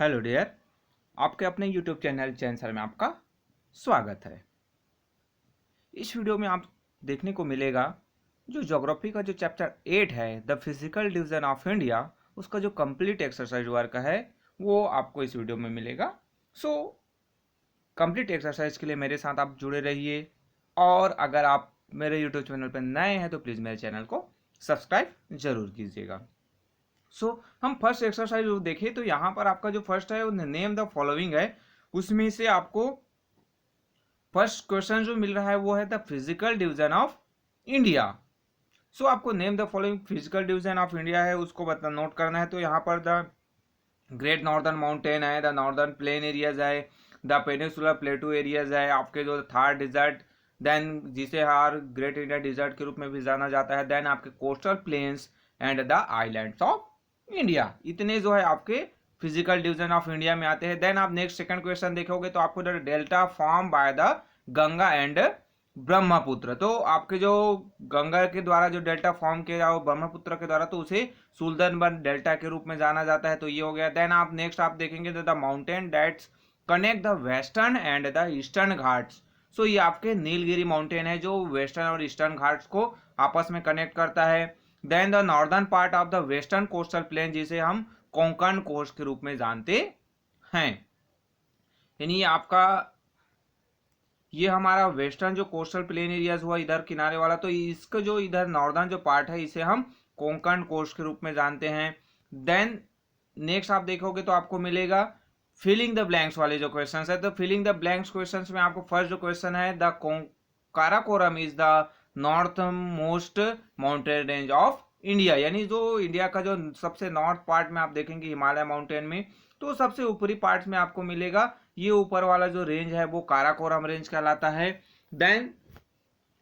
Hello dear, आपके अपने YouTube channel चैनसर में आपका स्वागत है। इस वीडियो में आप देखने को मिलेगा जो ज्योग्राफी का जो चैप्टर 8 है, the physical division of India, उसका जो कंप्लीट एक्सरसाइज वर्क है वो आपको इस वीडियो में मिलेगा। सो कंप्लीट एक्सरसाइज के लिए मेरे साथ आप जुड़े रहिए, और अगर आप मेरे यूट्यूब चैनल पर नए हैं तो प्लीज़ मेरे चैनल को सब्सक्राइब जरूर कीजिएगा। हम फर्स्ट एक्सरसाइज देखें तो यहाँ पर आपका जो फर्स्ट है वो नेम द फॉलोइंग है। उसमें से आपको फर्स्ट क्वेश्चन जो मिल रहा है वो है the physical division of India. आपको name the following physical division of India है उसको नोट करना है। तो यहाँ पर द ग्रेट नॉर्दर्न माउंटेन है, द नॉर्दर्न प्लेन एरियाज है, द पेनिसुलर प्लेटू एरियाज है, आपके जो थार डिजर्ट, देन जिसे हर ग्रेट इंडिया डिजर्ट के रूप में भी जाना जाता है, देन आपके coastal plains and the islands of India. इतने जो है आपके फिजिकल डिवीजन ऑफ इंडिया में आते हैं। देन आप नेक्स्ट सेकंड क्वेश्चन देखोगे तो आपको delta form by the Ganga and Brahmaputra. तो आपके जो गंगा के द्वारा जो डेल्टा फॉर्म किया और ब्रह्मपुत्र के द्वारा, तो उसे सुल्तानबंद डेल्टा के रूप में जाना जाता है। तो ये हो गया। देन आप नेक्स्ट आप देखेंगे the mountain that's connect the western and the eastern Ghats. ये आपके नीलगिरी माउंटेन है जो वेस्टर्न और ईस्टर्न घाट्स को आपस में कनेक्ट करता है। Then the northern part of the western coastal plain जिसे हम कोंकण कोस्ट के रूप में जानते हैं। यानी आपका ये हमारा वेस्टर्न जो कोस्टल प्लेन एरियाज हुआ इधर किनारे वाला, तो इसका जो इधर नॉर्दर्न जो पार्ट है इसे हम कोंकण कोस्ट के रूप में जानते हैं। देन नेक्स्ट आप देखोगे तो आपको मिलेगा फिलिंग द ब्लैंक्स वाले जो क्वेश्चन है। तो फिलिंग द ब्लैंक्स क्वेश्चन में आपको फर्स्ट जो क्वेश्चन है the Karakoram is the north most mountain range of India. यानी जो इंडिया का जो सबसे नॉर्थ पार्ट में आप देखेंगे हिमालय माउंटेन में, तो सबसे ऊपरी पार्ट में आपको मिलेगा ये ऊपर वाला जो रेंज है वो काराकोरम रेंज कहलाता है। Then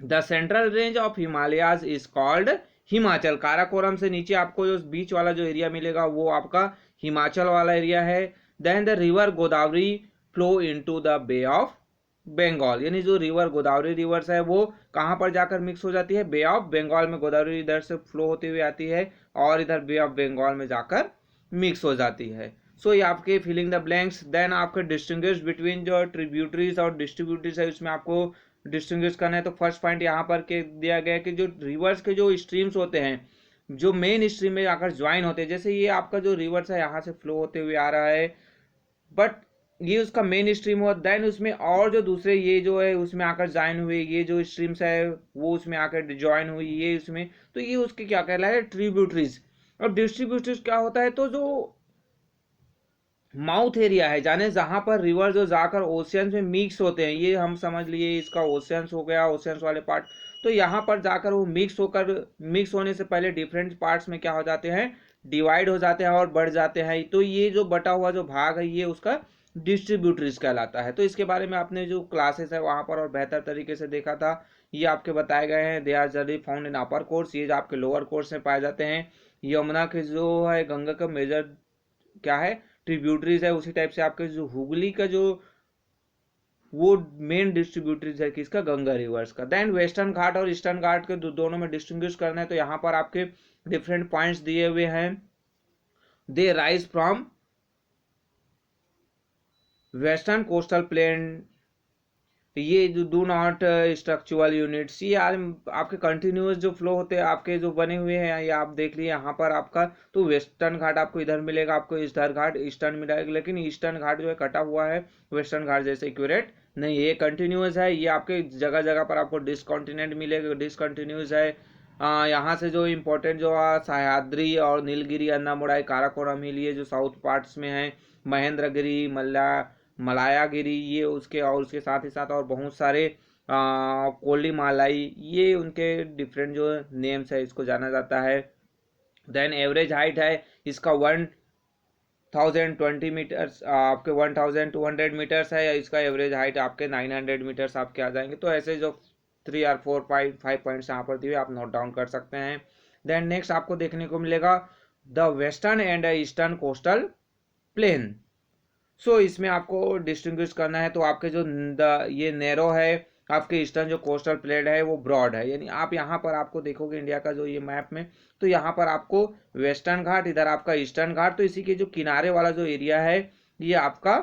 the central range of Himalayas is called Himachal. Karakoram से नीचे आपको जो बीच वाला जो एरिया मिलेगा वो आपका हिमाचल वाला एरिया है। Then the river Godavari flow into the bay of Bengal. यानी जो रिवर गोदावरी रिवर्स है वो कहां पर जाकर मिक्स हो जाती है? बे ऑफ बंगाल में। गोदावरी इधर से फ्लो होती हुई आती है और इधर बे ऑफ बंगाल में जाकर मिक्स हो जाती है। ये आपके फिलिंग द ब्लैंक्स। देन आपके डिस्टिंग्विश बिटवीन जो ट्रिब्यूटरीज और डिस्ट्रीब्यूटरीज है उसमें आपको डिस्टिंग्विश करना है। तो फर्स्ट पॉइंट यहाँ पर के दिया गया है कि जो रिवर्स के जो स्ट्रीम्स होते हैं जो मेन स्ट्रीम में आकर ज्वाइन होते हैं, जैसे ये आपका जो रिवर्स है यहाँ से फ्लो होते हुए आ रहा है, बट ये उसका मेन स्ट्रीम हुआ। देन उसमें और जो दूसरे ये जो है उसमें आकर ज्वाइन हुए, ये जो स्ट्रीम्स है वो उसमें आकर ज्वाइन हुई ये उसमें, तो ये उसके क्या कहलाए? ट्रिब्यूटरीज। और डिस्ट्रीब्यूटरीज क्या होता है? तो जो माउथ एरिया है जाने जहां पर रिवर जो जाकर ओशियंस में मिक्स होते हैं, ये हम समझ लिए इसका ओशियंस हो गया, ओशियंस वाले पार्ट। तो यहाँ पर जाकर वो मिक्स होने से पहले डिफरेंट पार्ट्स में क्या हो जाते हैं? डिवाइड हो जाते हैं और बढ़ जाते हैं। तो ये जो बटा हुआ जो भाग है ये उसका डिस्ट्रीब्यूटरीज कहलाता है। तो इसके बारे में आपने जो क्लासेस है वहां पर और बेहतर तरीके से देखा था, ये आपके बताए गए हैं। They are generally found in upper course, ये जो आपके लोअर कोर्स में पाए जाते हैं। यमुना के जो है गंगा का मेजर क्या है? ट्रिब्यूटरीज है। उसी टाइप से आपके जो हुगली का जो वो मेन डिस्ट्रीब्यूटरीज है किसका? गंगा रिवर्स का। देन वेस्टर्न घाट और ईस्टर्न घाट के दोनों में डिस्टिंग्विश करना है। तो यहाँ पर आपके डिफरेंट पॉइंट्स दिए हुए हैं। They rise from western coastal plane, ये जो डू नॉट स्ट्रक्चरल यूनिट्स, ये आपके कंटिन्यूअस जो फ्लो होते हैं आपके जो बने हुए हैं, ये आप देख लिए यहाँ पर आपका। तो वेस्टर्न घाट आपको इधर मिलेगा, आपको इधर घाट ईस्टर्न मिलेगा, लेकिन ईस्टर्न घाट जो है कटा हुआ है वेस्टर्न घाट जैसे एक्यूरेट नहीं, ये कंटिन्यूअस है। ये आपके जगह जगह पर आपको डिसकॉन्टिनेंट मिलेगा, डिसकंटिन्यूअस है। यहाँ से जो इम्पोर्टेंट जो सह्याद्री और नीलगिरी, अन्नामुड़ाई, काराकोरम हिल, ये जो साउथ पार्ट्स में है, महेंद्रगिरी, मलायागिरी, ये उसके और उसके साथ ही साथ और बहुत सारे कोलिमालाई, ये उनके डिफरेंट जो नेम्स है इसको जाना जाता है। देन एवरेज हाइट है इसका 1020 मीटर्स, आपके 1200 मीटर्स है। इसका एवरेज हाइट आपके 900 मीटर्स आपके आ जाएंगे। तो ऐसे जो 3 और 4 5 पॉइंट्स यहाँ पर दिए आप नोट डाउन कर सकते हैं। देन नेक्स्ट आपको देखने को मिलेगा the western and eastern coastal plain. इसमें आपको डिस्टिंग्विश करना है। तो आपके जो ये नैरो है, आपके ईस्टर्न जो कोस्टल प्लेट है वो ब्रॉड है। यानी आप यहाँ पर आपको देखोगे इंडिया का जो ये मैप में, तो यहाँ पर आपको वेस्टर्न घाट, इधर आपका ईस्टर्न घाट, तो इसी के जो किनारे वाला जो एरिया है ये आपका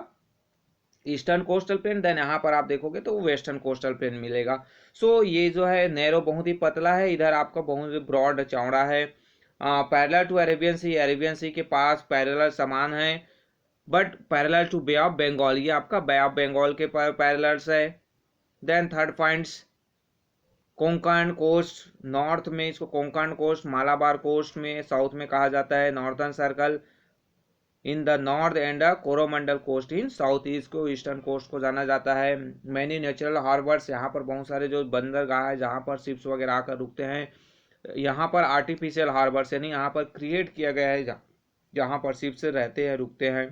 ईस्टर्न कोस्टल प्लेन, देन यहाँ पर आप देखोगे तो वेस्टर्न कोस्टल प्लेन मिलेगा। सो ये जो है नैरो बहुत ही पतला है, इधर आपका बहुत ब्रॉड चौड़ा है। पैरेलल टू अरेबियन सी के पास पैरेलल समान है, but parallel to bay of Bengal, ये आपका बे ऑफ बंगाल के पैरेलल्स है। Then third points, Konkan coast, north में इसको कोंकण कोस्ट, मालाबार कोस्ट में साउथ में कहा जाता है northern circle in the north and Coromandel coast in south east को ईस्टर्न कोस्ट को जाना जाता है। मैनी नेचुरल हार्बर्स, यहाँ पर बहुत सारे जो बंदरगाह है जहाँ पर शिप्स वगैरह आकर रुकते हैं। यहाँ पर आर्टिफिशियल हार्बर्स यानी यहाँ पर क्रिएट किया गया है जहाँ पर शिप्स रहते हैं रुकते हैं।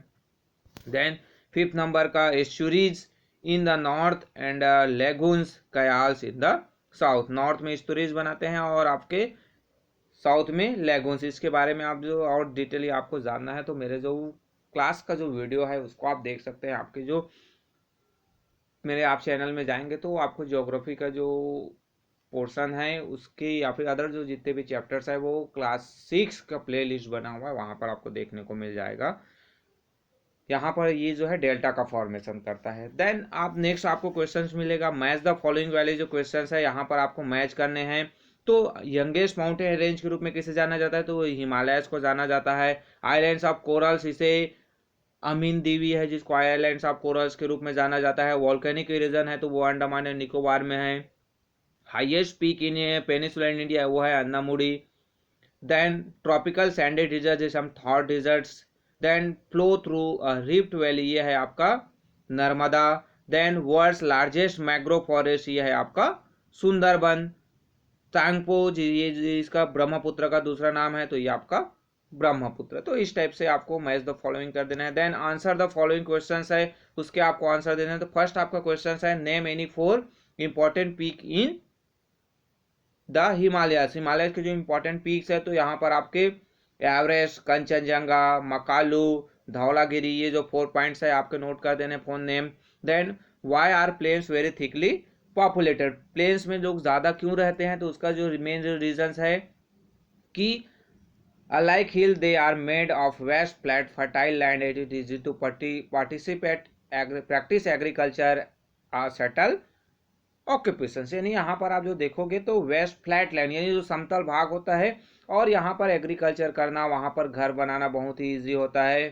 देन फिफ्थ नंबर का estuaries in the north and lagoons kayals in the south, north में एस्चुरीज बनाते हैं और आपके साउथ में लेगून्स। इसके बारे में आप जो और डिटेली आपको जानना है तो मेरे जो क्लास का जो वीडियो है उसको आप देख सकते हैं। आपके जो मेरे आप चैनल में जाएंगे तो आपको ज्योग्राफी का जो पोर्शन है उसके या फिर अदर जो जितने भी चैप्टर्स है वो क्लास 6 का प्ले लिस्ट बना हुआ है, वहाँ पर आपको देखने को मिल जाएगा। यहाँ पर ये जो है डेल्टा का फॉर्मेशन करता है। देन आप नेक्स्ट आपको क्वेश्चंस मिलेगा, मैच द फॉलोइंग वैली जो क्वेश्चंस है यहाँ पर आपको मैच करने हैं। तो यंगेस्ट माउंटेन रेंज के रूप में किसे जाना जाता है, तो हिमालयस को जाना जाता है। आइलैंड्स ऑफ कोरल्स, इसे अमीन दीवी है जिसको आइलैंड्स ऑफ कोरल्स के रूप में जाना जाता है। वॉल्केनिक रीजन है तो वो अंडमान एंड निकोबार में है। Highest peak in peninsula in India वो है Anamudi. Then tropical sandy desert जिसे हम Thar deserts. Then flow through rift valley, ये है आपका Narmada. Then world's largest mangrove forest, ये है आपका सुंदरबन। तांगपो ये इसका ब्रह्मपुत्र का दूसरा नाम है तो ये आपका ब्रह्मपुत्र। तो इस टाइप से आपको मैच द फॉलोइंग कर देना है। Then answer the following questions है, उसके आपको आंसर देना है। तो फर्स्ट आपका क्वेश्चन है, name any 4 important peak in the Himalayas, Himalaya के जो इंपॉर्टेंट पीक्स है तो यहाँ पर आपके एवरेस्ट, कंचनजंगा, मकालू, धौलागिरी, ये जो 4 पॉइंट्स है आपके नोट कर देने फोन name. Then why are plains very thickly populated, plains में लोग ज्यादा क्यों रहते हैं, तो उसका जो मेन रीजन है कि alike hill they are made of vast flat fertile land, it is to participate practice agriculture or settle occupation, यानी यहाँ पर आप जो देखोगे तो वेस्ट फ्लैट लैंड यानी जो समतल भाग होता है और यहाँ पर एग्रीकल्चर करना, वहाँ पर घर बनाना बहुत ही ईजी होता है।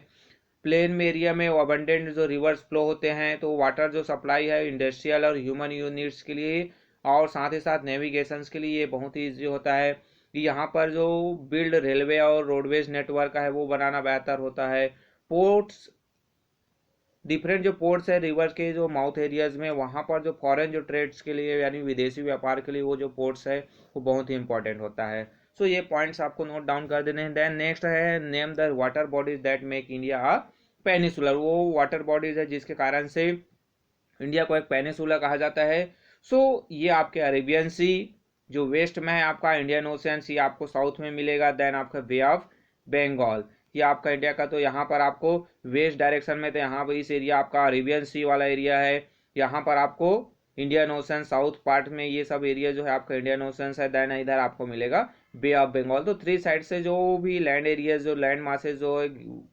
प्लेन में एरिया में अबंडेंट जो रिवर्स फ्लो होते हैं तो वाटर जो सप्लाई है इंडस्ट्रियल और ह्यूमन यूनिट्स के लिए और साथ ही साथ नेविगेशंस के लिए ये बहुत ही ईजी होता है। यहाँ पर जो बिल्ड रेलवे और रोडवेज नेटवर्क है वो बनाना बेहतर होता है। पोर्ट्स, डिफरेंट जो पोर्ट्स है रिवर के जो माउथ एरियाज में, वहाँ पर जो फॉरेन जो ट्रेड्स के लिए यानी विदेशी व्यापार के लिए वो जो पोर्ट्स है वो बहुत ही इंपॉर्टेंट होता है। सो ये पॉइंट्स आपको नोट डाउन कर देने हैं। देन नेक्स्ट है, name the water bodies that make India a peninsular, वो वाटर बॉडीज है जिसके कारण से इंडिया को एक पेनिसुला कहा जाता है। सो ये आपके अरेबियन सी जो वेस्ट में है, आपका इंडियन ओशियन सी आपको साउथ में मिलेगा। देन आपका बे ऑफ बंगाल, ये आपका इंडिया का, तो यहाँ पर आपको वेस्ट डायरेक्शन में, तो यहाँ पर इस एरिया आपका अरेबियन सी वाला एरिया है। यहाँ पर आपको इंडियन ओशन साउथ पार्ट में ये सब एरिया जो है आपका इंडियन ओशन है। देन इधर आपको मिलेगा बे ऑफ बंगाल। तो 3 साइड से जो भी लैंड एरियाज जो लैंड मासेज जो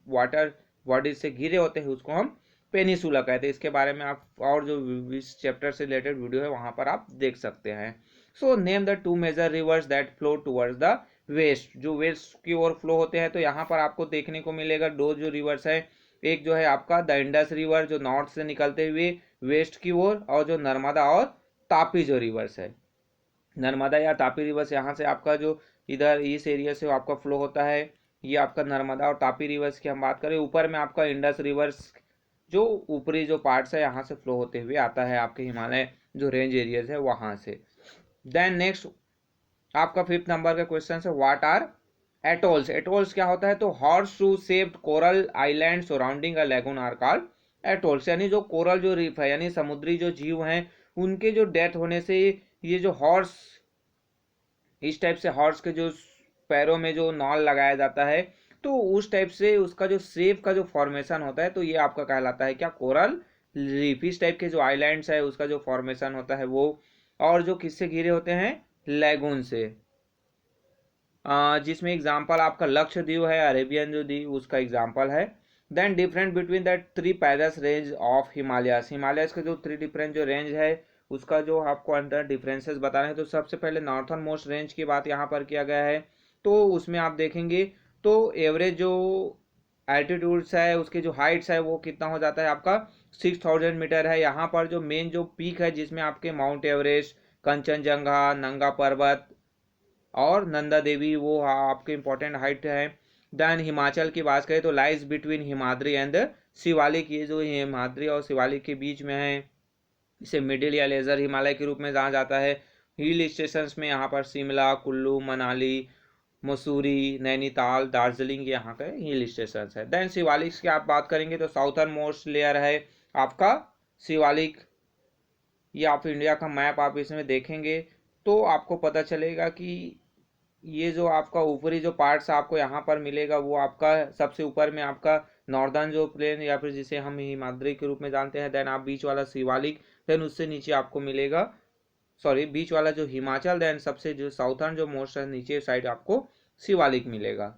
वाटर बॉडीज से घिरे होते हैं उसको हम पेनिसुला कहते हैं। इसके बारे में आप और जो इस चैप्टर से रिलेटेड वीडियो है वहां पर आप देख सकते हैं। So name the 2 major rivers that flow towards the west, जो वेस्ट की ओर फ्लो होते हैं तो यहाँ पर आपको देखने को मिलेगा 2 जो रिवर्स है, एक जो है आपका द इंडस रिवर जो नॉर्थ से निकलते हुए वेस्ट की ओर, और जो नर्मदा और तापी जो रिवर्स है, नर्मदा या तापी रिवर्स यहाँ से आपका जो इधर इस एरिया से आपका फ्लो होता है, ये आपका नर्मदा और तापी रिवर्स की हम बात करें। ऊपर में आपका इंडस रिवर्स जो ऊपरी जो पार्ट्स है यहाँ से फ्लो होते हुए आता है आपके हिमालय जो रेंज एरियाज है वहां से। देन नेक्स्ट आपका 5th नंबर का क्वेश्चन है, व्हाट आर एटोल्स, एटोल्स क्या होता है, तो horse shoe shaped coral island surrounding a lagoon are called atolls, यानी जो कोरल जो रीफ है यानी समुद्री जो जीव हैं उनके जो डेथ होने से ये जो हॉर्स, इस टाइप से हॉर्स के जो पैरों में जो नॉल लगाया जाता है तो उस टाइप से उसका जो शेप का जो फॉर्मेशन होता है तो ये आपका कहलाता है क्या, कोरल रीफ। इस टाइप के जो आइलैंड्स है उसका जो फॉर्मेशन होता है वो, और जो किससे घिरे होते हैं, लैगून से। जिसमें एग्जाम्पल आपका लक्षद्वीप है, अरेबियन जो द्वीप उसका एग्जाम्पल है। Then different between the three पैदस रेंज ऑफ हिमालयस, हिमालयस के जो थ्री डिफरेंट जो रेंज है उसका जो आपको अंदर डिफरेंसेस बताना है। तो सबसे पहले नॉर्थन मोस्ट रेंज की बात यहाँ पर किया गया है। तो उसमें आप देखेंगे तो एवरेज जो एल्टीट्यूड्स है उसके जो हाइट्स है वो कितना हो जाता है आपका 6000 मीटर है। यहाँ पर जो मेन जो पीक है जिसमें आपके माउंट एवरेस्ट, कंचनजंगा, नंगा पर्वत और नंदा देवी वो आपके इंपॉर्टेंट हाइट है। देन हिमाचल की बात करें तो lies between Himadri and Shivalik, ये जो हिमाद्री और शिवालिक के बीच में है, इसे मिडिल या लेजर हिमालय के रूप में जाना जाता है। हिल स्टेशंस में यहाँ पर शिमला, कुल्लू, मनाली, मसूरी, नैनीताल, दार्जिलिंग यहाँ के हिल स्टेशन है। देन शिवालिक की आप बात करेंगे तो साउथर्न मोस्ट लेयर है आपका शिवालिक। ये आप इंडिया का मैप आप इसमें देखेंगे तो आपको पता चलेगा कि ये जो आपका ऊपरी जो पार्ट्स आपको यहाँ पर मिलेगा वो आपका सबसे ऊपर में आपका नॉर्दर्न जो प्लेन या फिर जिसे हम हिमाद्री के रूप में जानते हैं। देन आप बीच वाला शिवालिक, देन उससे नीचे आपको मिलेगा, सॉरी बीच वाला जो हिमाचल, देन सबसे जो साउथर्न जो मोस्ट है नीचे साइड आपको शिवालिक मिलेगा।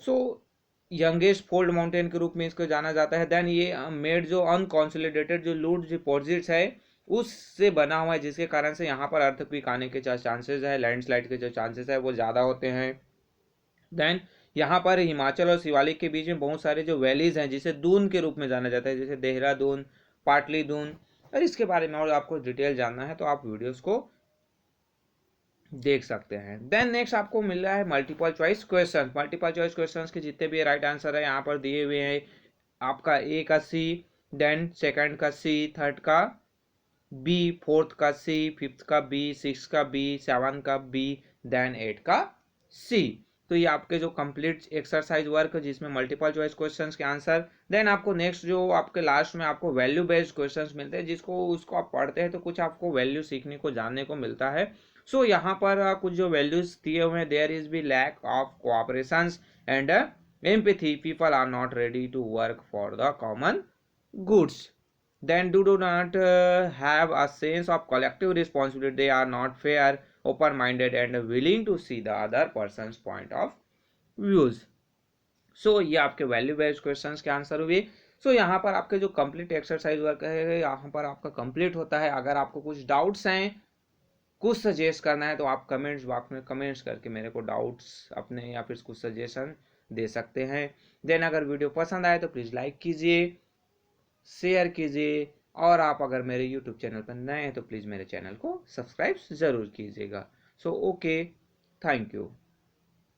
सो यंगेस्ट फोल्ड माउंटेन के रूप में इसको जाना जाता है। देन ये मेड जो अनकॉन्सोलिडेटेड जो लूट डिपॉजिट्स है उससे बना हुआ है, जिसके कारण से यहाँ पर अर्थक्वेक आने के चांसेस है, लैंडस्लाइड के जो चांसेस है वो ज़्यादा होते हैं। देन यहाँ पर हिमाचल और शिवालिक के बीच में बहुत सारे जो वैलीज हैं जिसे दून के रूप में जाना जाता है, जैसे देहरादून, पाटली दून। और इसके बारे में और आपको डिटेल जानना है तो आप वीडियोस को देख सकते हैं। देन नेक्स्ट आपको मिल रहा है multiple choice question. Multiple choice question के जितने भी राइट आंसर है यहाँ पर दिए हुए हैं। आपका ए का सी, देन सेकंड का सी, थर्ड का बी, फोर्थ का सी, फिफ्थ का बी, सिक्स का बी, सेवन का बी, देन एट का सी। तो ये आपके जो कंप्लीट एक्सरसाइज वर्क जिसमें मल्टीपल चॉइस क्वेश्चंस के आंसर। देन आपको नेक्स्ट जो आपके लास्ट में आपको वैल्यू बेस्ड क्वेश्चंस मिलते हैं, जिसको उसको आप पढ़ते हैं तो कुछ आपको वैल्यू सीखने को जानने को मिलता है। सो यहाँ पर कुछ जो वैल्यूज दिए हुए हैं, there is be lack of cooperation and empathy, people are not ready to work for the common goods, then do not have a sense of collective responsibility, they are not fair, open minded and willing to see the other person's point of views। सो ये आपके value based questions के answer हुए। सो यहाँ पर आपके जो complete exercise work है यहाँ पर आपका कंप्लीट होता है। अगर आपको कुछ डाउट्स हैं, कुछ सजेस्ट करना है तो आप कमेंट्स बॉक्स में कमेंट्स करके मेरे को डाउट्स अपने या फिर कुछ सजेशन दे सकते हैं। देन अगर वीडियो पसंद आए तो प्लीज़ लाइक कीजिए, शेयर कीजिए, और आप अगर मेरे YouTube चैनल पर नए हैं तो प्लीज़ मेरे चैनल को सब्सक्राइब ज़रूर कीजिएगा। So okay, thank you.